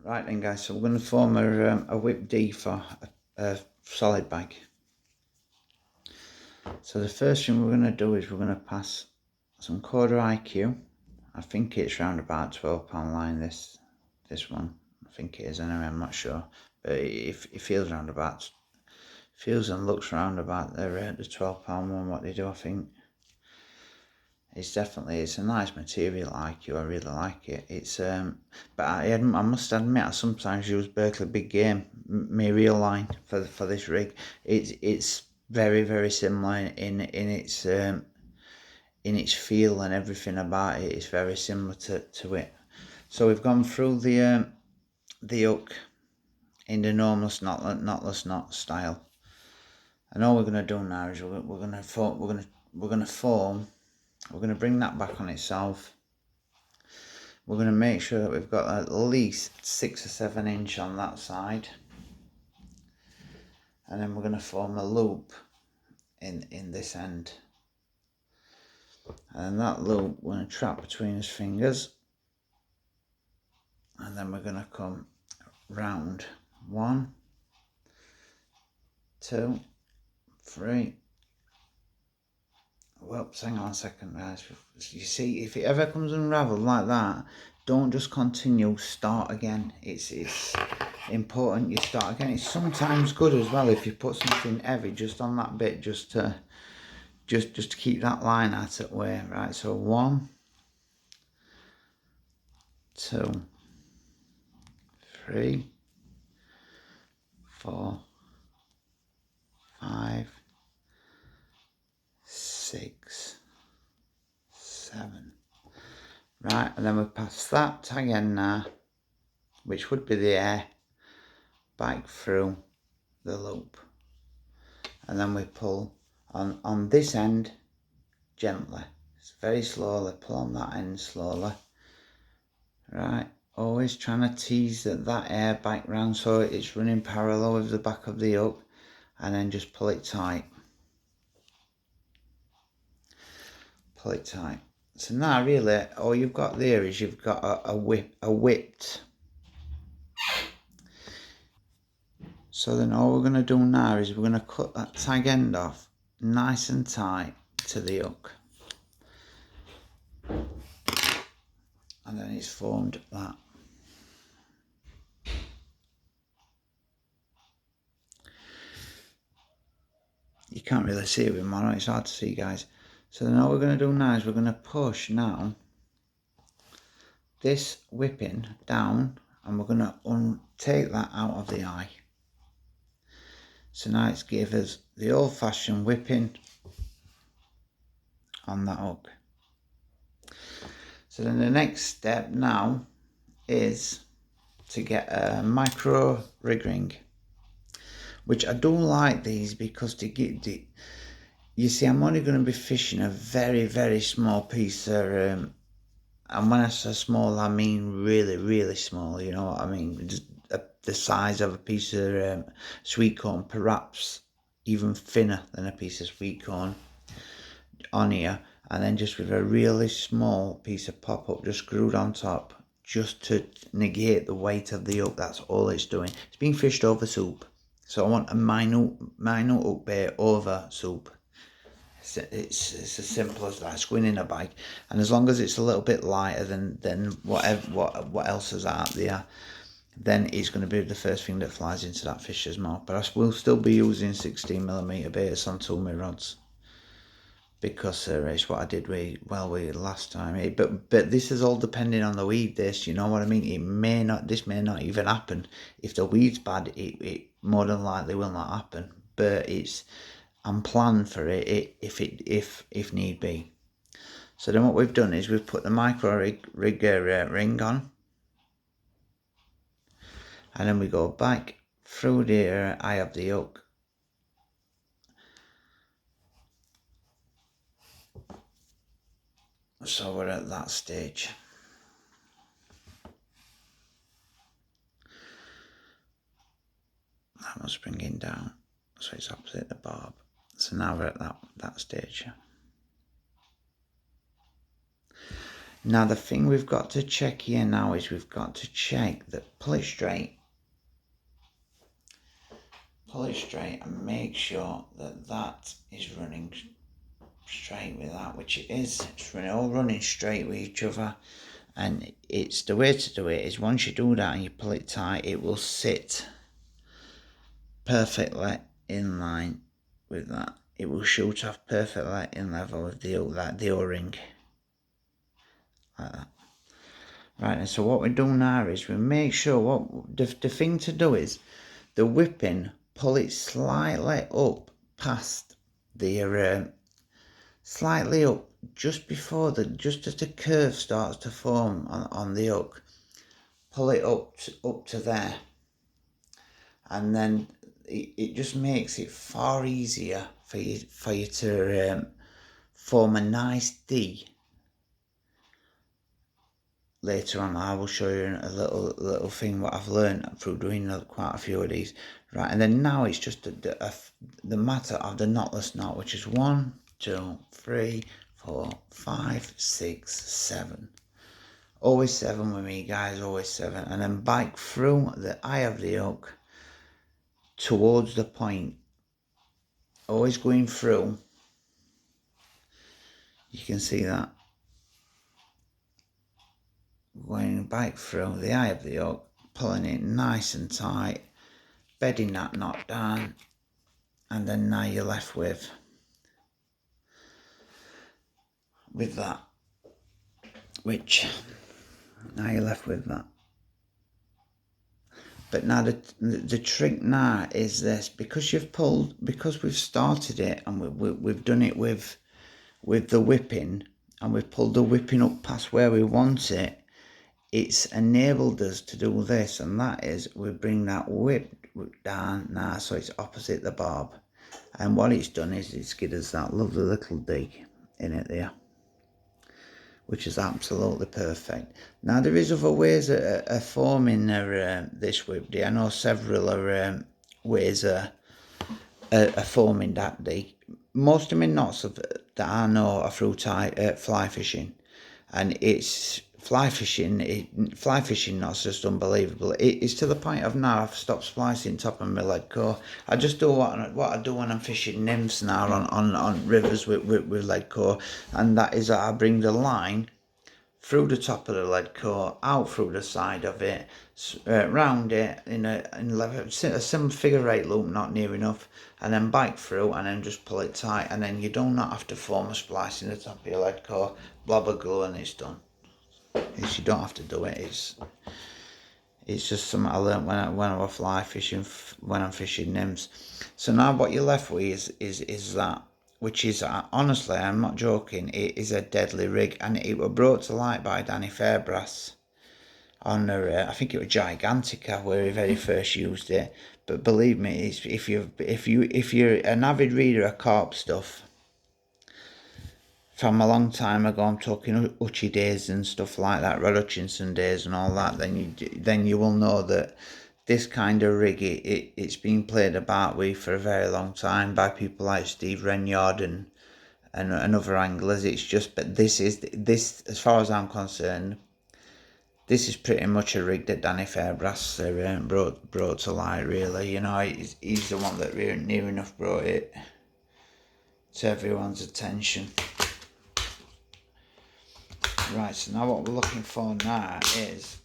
Right then guys, so we're going to form a whip D for a solid bag. So the first thing we're going to do is we're going to pass some Corda IQ. I think it's around about £12 line, this one. I think it is anyway, I'm not sure. But it feels around about, feels and looks around about the £12 one, what they do, I think. It's a nice material, IQ. I really like it. It's but I must admit, I sometimes use Berkeley Big Game, my real line for this rig. It's very similar in its feel and everything about it. It's very similar to it. So we've gone through the hook in the normal knotless knot style, and all we're gonna do now is we're gonna bring that back on itself. We're going to make sure that we've got at least 6 or 7 inch on that side, and then we're going to form a loop in this end, and that loop we're going to trap between his fingers, and then we're going to come round 1, 2, 3. Whoops, hang on a second guys. You see, if it ever comes unraveled like that, don't just continue, start again. It's important you start again. It's sometimes good as well if you put something heavy just on that bit, just to keep that line out of the way. Right, so 1, 2, 3, 4, 5, 6, 7. Right, and then we pass that tag end now, which would be the air, back through the loop, and then we pull on this end gently, very slowly, pull on that end slowly. Right, always trying to tease that air back round so it's running parallel with the back of the hook, and then just pull it tight. Pull it tight. So now really all you've got there is you've got a whipped. So then all we're going to do now is we're going to cut that tag end off nice and tight to the hook, and then it's formed that. You can't really see it with mono, it's hard to see guys. So then all we're going to do now is we're going to push now this whipping down, and we're going to take that out of the eye. So now it's give us the old-fashioned whipping on that hook. So then the next step now is to get a micro rig ring, which I don't like these because to get the, you see, I'm only going to be fishing a very small piece of, and when I say small, I mean really small, you know what I mean, just the size of a piece of sweet corn, perhaps even thinner than a piece of sweet corn on here, and then just with a really small piece of pop-up just screwed on top, just to negate the weight of the hook. That's all it's doing. It's being fished over soup, so I want a minute hook bait over soup. It's as simple as that. It's going in a bag, and as long as it's a little bit lighter than what else is out there, then it's going to be the first thing that flies into that fish's mouth. But I will still be using 16mm baits on Toomey rods, because it's what I did with last time. But this is all depending on the weed. This, you know what I mean. This may not even happen if the weed's bad. It more than likely will not happen. But I'm planning for it if need be. So then what we've done is we've put the micro rig ring on, and then we go back through the eye of the hook. So we're at that stage. That one's bringing down, so it's opposite the barb. So now we're at that stage. Now the thing we've got to check here now is we've got to check that pull it straight and make sure that that is running straight with that, which it is. It's all running straight with each other, and it's the way to do it is once you do that and you pull it tight, it will sit perfectly in line with that. It will shoot off perfectly in level with the O-ring, like that. Right, and so what we do now is we make sure what the thing to do is the whipping, pull it slightly up past the slightly up just before just as the curve starts to form on the hook. Pull it up to there, and then it just makes it far easier for you to form a nice D. Later on, I will show you a little thing what I've learned through doing quite a few of these. Right, and then now it's just the matter of the knotless knot, which is 1, 2, 3, 4, 5, 6, 7. Always 7 with me, guys, always 7. And then bike through the eye of the hook towards the point. Always going through. You can see that. Going back through the eye of the hook, pulling it nice and tight, bedding that knot down, and then now you're left with that, which now you're left with that. But now the trick now is this, because we've started it and we've done it with the whipping, and we've pulled the whipping up past where we want it. It's enabled us to do this, and that is we bring that whip down now so it's opposite the barb, and what it's done is it's given us that lovely little dig in it there, which is absolutely perfect. Now there is other ways of forming this whip dig. I know several ways of forming that dig. Most of my knots that I know are through fly fishing, and it's fly fishing knots just unbelievable. It's to the point of now I've stopped splicing top of my lead core. I just do what I do when I'm fishing nymphs now on rivers with lead core, and that is that I bring the line through the top of the lead core, out through the side of it, round it in a simple figure eight loop, not near enough, and then bike through and then just pull it tight, and then you do not have to form a splice in the top of your lead core, blobber glue, and it's done. You don't have to do it. It's just something I learned when I was fly fishing, when I'm fishing nymphs. So now what you're left with is that, which is honestly, I'm not joking, it is a deadly rig, and it was brought to light by Danny Fairbrass on I think it was Gigantica where he very first used it. But believe me, if you're an avid reader of carp stuff from a long time ago, I'm talking Hutchie days and stuff like that, Rod Hutchinson days and all that, then you will know that this kind of rig, it's been played about with for a very long time by people like Steve Renyard and other anglers. It's just, but this, as far as I'm concerned, this is pretty much a rig that Danny Fairbrass brought to light, really. You know, he's the one that near enough brought it to everyone's attention. Right, so now what we're looking for now is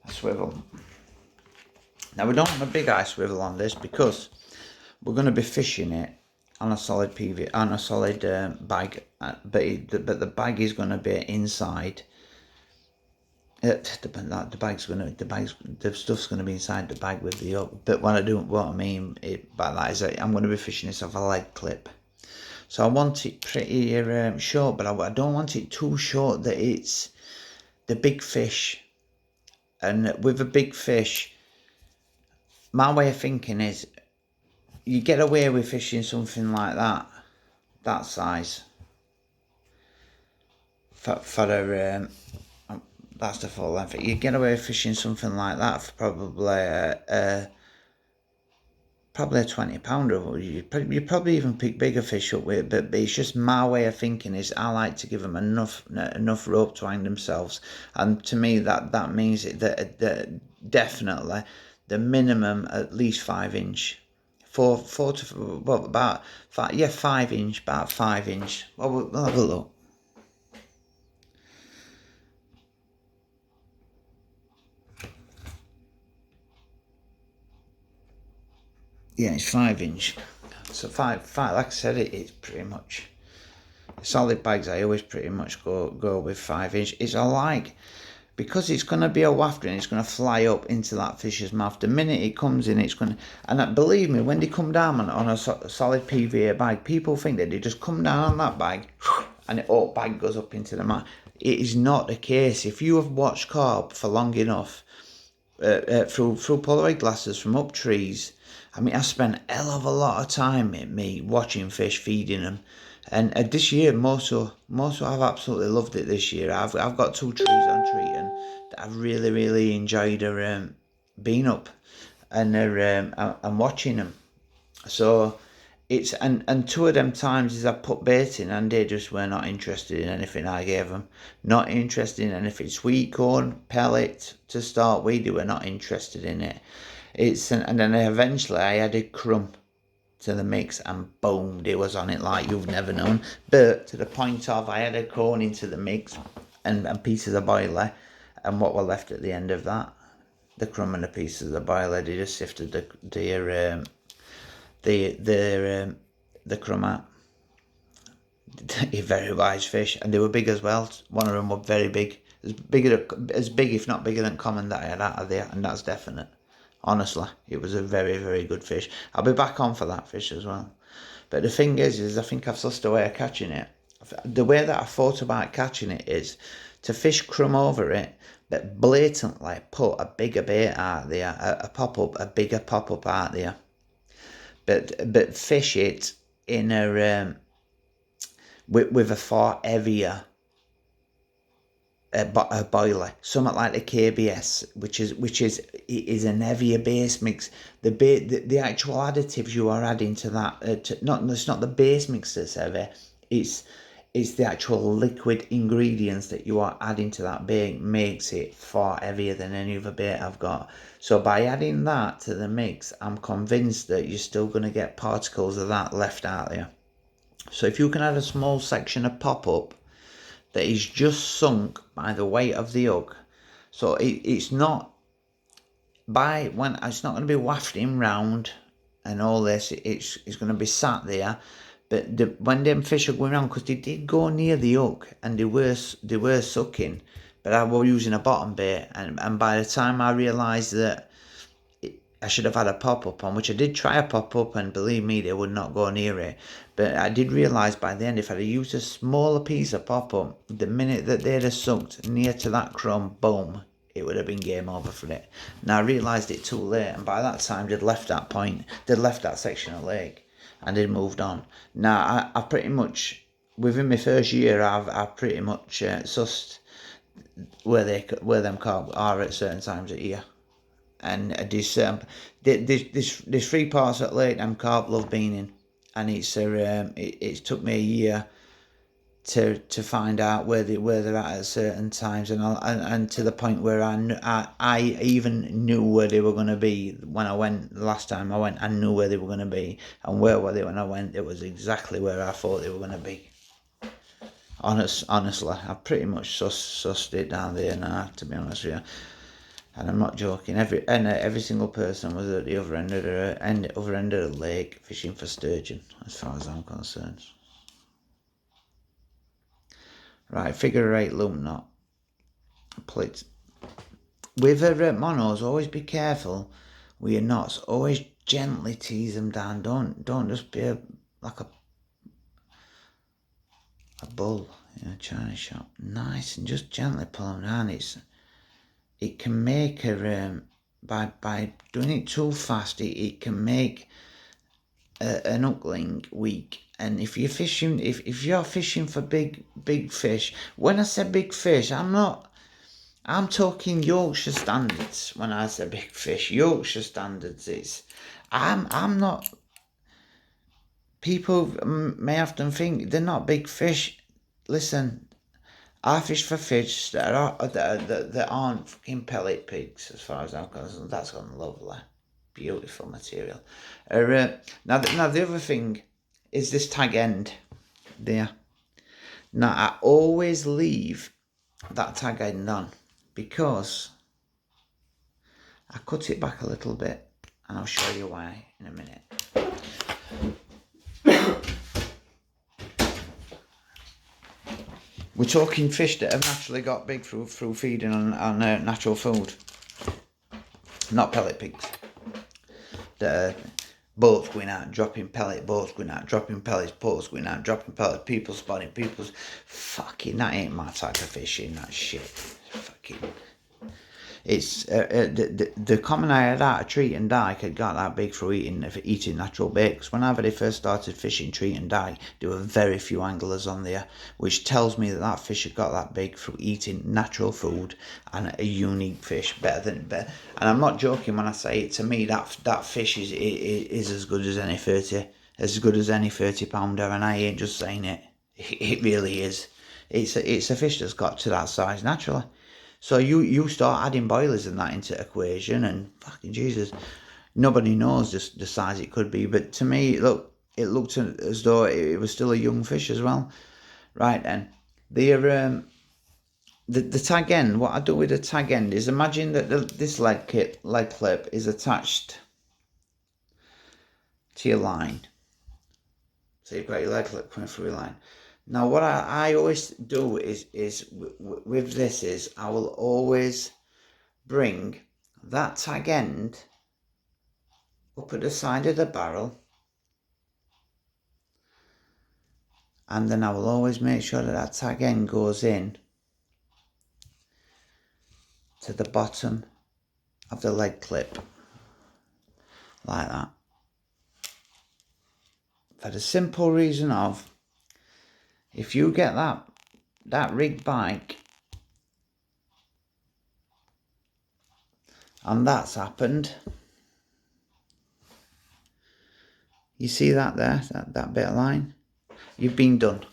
a swivel. Now we don't want a big eye swivel on this because we're going to be fishing it on a solid bag, but the bag is going to be inside. The stuff's going to be inside the bag with the up. But what I mean by that is that I'm going to be fishing this off a lead clip. So I want it pretty short, but I don't want it too short that it's the big fish. And with a big fish, my way of thinking is you get away with fishing something like that size. That's the full length. You get away with fishing something like that for probably probably a 20 pounder. You probably even pick bigger fish up with it, but it's just my way of thinking is I like to give them enough rope to hang themselves, and to me that means that definitely the minimum at least 5 inch. Four to well about 5, yeah, 5 inch, about 5 inch. Well, we'll have a look. Yeah, it's 5 inch. So five. Like I said, it's pretty much solid bags. I always pretty much go with 5 inch. It's a like because it's going to be a wafter and it's going to fly up into that fish's mouth. The minute it comes in, it's going to. And believe me, when they come down on a solid PVA bag, people think that they just come down on that bag and the whole bag goes up into the mouth. It is not the case. If you have watched carp for long enough, through Polaroid glasses from up trees. I mean, I spent a hell of a lot of time me watching fish, feeding them, and this year Moso I've absolutely loved it this year. I've got 2 trees on treating that I've really enjoyed being up and watching them. So it's and 2 of them times is I put bait in and they just were not interested in anything I gave them. Not interested in anything. Sweet corn, pellet to start with, they were not interested in it. And then eventually I added crumb to the mix and boom, it was on it like you've never known. But to the point of I added corn into the mix and pieces of boiler, and what were left at the end of that, the crumb and the pieces of boiler, they just sifted the crumb out. Very wise fish, and they were big as well. One of them was very big, as big if not bigger than common that I had out of there, and that's definite. Honestly, it was a very good fish. I'll be back on for that fish as well. But the thing is I think I've sussed a way of catching it. The way that I thought about catching it is to fish crumb over it, but blatantly put a bigger bait out there, a bigger pop up out there. But fish it in a with a far heavier a boiler, something like the KBS, which is an heavier base mix. The actual additives you are adding to that, it's not the base mix that's heavy. It's the actual liquid ingredients that you are adding to that bait makes it far heavier than any other bait I've got. So by adding that to the mix, I'm convinced that you're still going to get particles of that left out there. So if you can add a small section of pop-up that is just sunk by the weight of the hook, so it's not it's not going to be wafting round and all this. It's going to be sat there. But when them fish are going around, because they did go near the hook and they were sucking, but I was using a bottom bait, and by the time I realised that I should have had a pop-up on, which I did try a pop-up, and believe me, they would not go near it. But I did realise by the end, if I'd have used a smaller piece of pop-up, the minute that they'd have sucked near to that crumb, boom, it would have been game over for it. Now I realised it too late, and by that time they'd left that point, they'd left that section of lake, and they'd moved on. Now I pretty much, within my first year, I've pretty much sussed where them carp are at certain times of year. And there's 3 parts at lake them carp love being in, and it's took me a year to find out where they're at certain times, and to the point where I even knew where they were going to be when I went last time I went. I knew where they were going to be, and where were they when I went? It was exactly where I thought they were going to be. Honestly, I pretty much sussed it down there now, to be honest with you. And I'm not joking. Every single person was at the other end of the lake fishing for sturgeon, as far as I'm concerned. Right, figure 8 loop knot. Please. With monos, always be careful with your knots. Always gently tease them down. Don't just be like a bull in a China shop. Nice, and just gently pull them down. It can make by doing it too fast, it can make an hookling weak. And if you're fishing for big fish, when I say big fish, I'm not I'm talking Yorkshire standards when I say big fish. Yorkshire standards is, I'm not, people may often think they're not big fish. Listen, I fish for fish that aren't fucking pellet pigs, as far as I'm concerned. That's gone lovely. Beautiful material. Now the other thing is this tag end there. Now I always leave that tag end on because I cut it back a little bit, and I'll show you why in a minute. We're talking fish that have naturally got big through feeding on natural food, not pellet pigs. That boats going out dropping pellet, boats going out dropping pellets, boats going out dropping pellets, people spotting, people's fucking, that ain't my type of fishing, that shit. Fucking, it's the common I had out of treat and dike had got that big for eating natural bait. Because when I very first started fishing treat and dike, there were very few anglers on there, which tells me that fish had got that big through eating natural food and a unique fish. Better. And I'm not joking when I say it. To me, that fish is as good as any 30 pounder, and I ain't just saying it. It really is. It's a fish that's got to that size naturally. So you start adding boilers and that into equation, and fucking Jesus, nobody knows just the size it could be. But to me, it looked as though it was still a young fish as well. Right then, the tag end. What I do with the tag end is imagine that this leg clip is attached to your line. So you've got your leg clip coming through your line. Now, what I always do is with this is I will always bring that tag end up at the side of the barrel, and then I will always make sure that tag end goes in to the bottom of the leg clip, like that. For the simple reason of, if you get that rig bike and that's happened, you see that there, that bit of line? You've been done.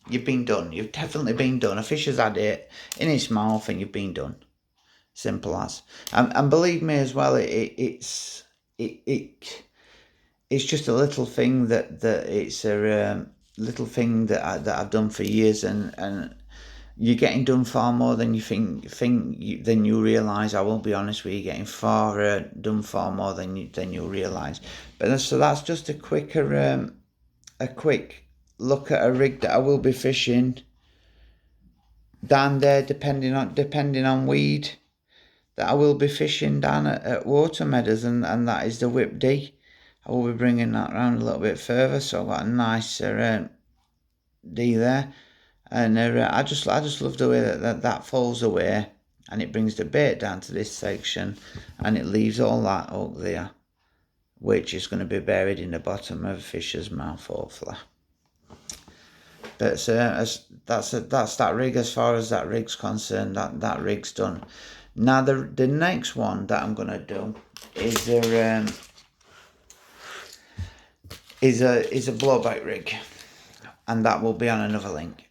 You've been done. You've definitely been done. A fish has had it in its mouth and you've been done. Simple as. And believe me as well, it's just a little thing that it's a little thing that I've done for years, and you're getting done far more than you think than you realise. I will be honest with you, getting done far more than you realise. But so that's just a quick look at a rig that I will be fishing down there, depending on weed, that I will be fishing down at Water Meadows, and that is the Whip D. I will be bringing that around a little bit further, so I've got a nice D there, and I just love the way that falls away, and it brings the bait down to this section, and it leaves all that up there, which is going to be buried in the bottom of a fish's mouth, hopefully. But that's that rig. As far as that rig's concerned, that rig's done. Now the next one that I'm gonna do is a blowback rig, and that will be on another link.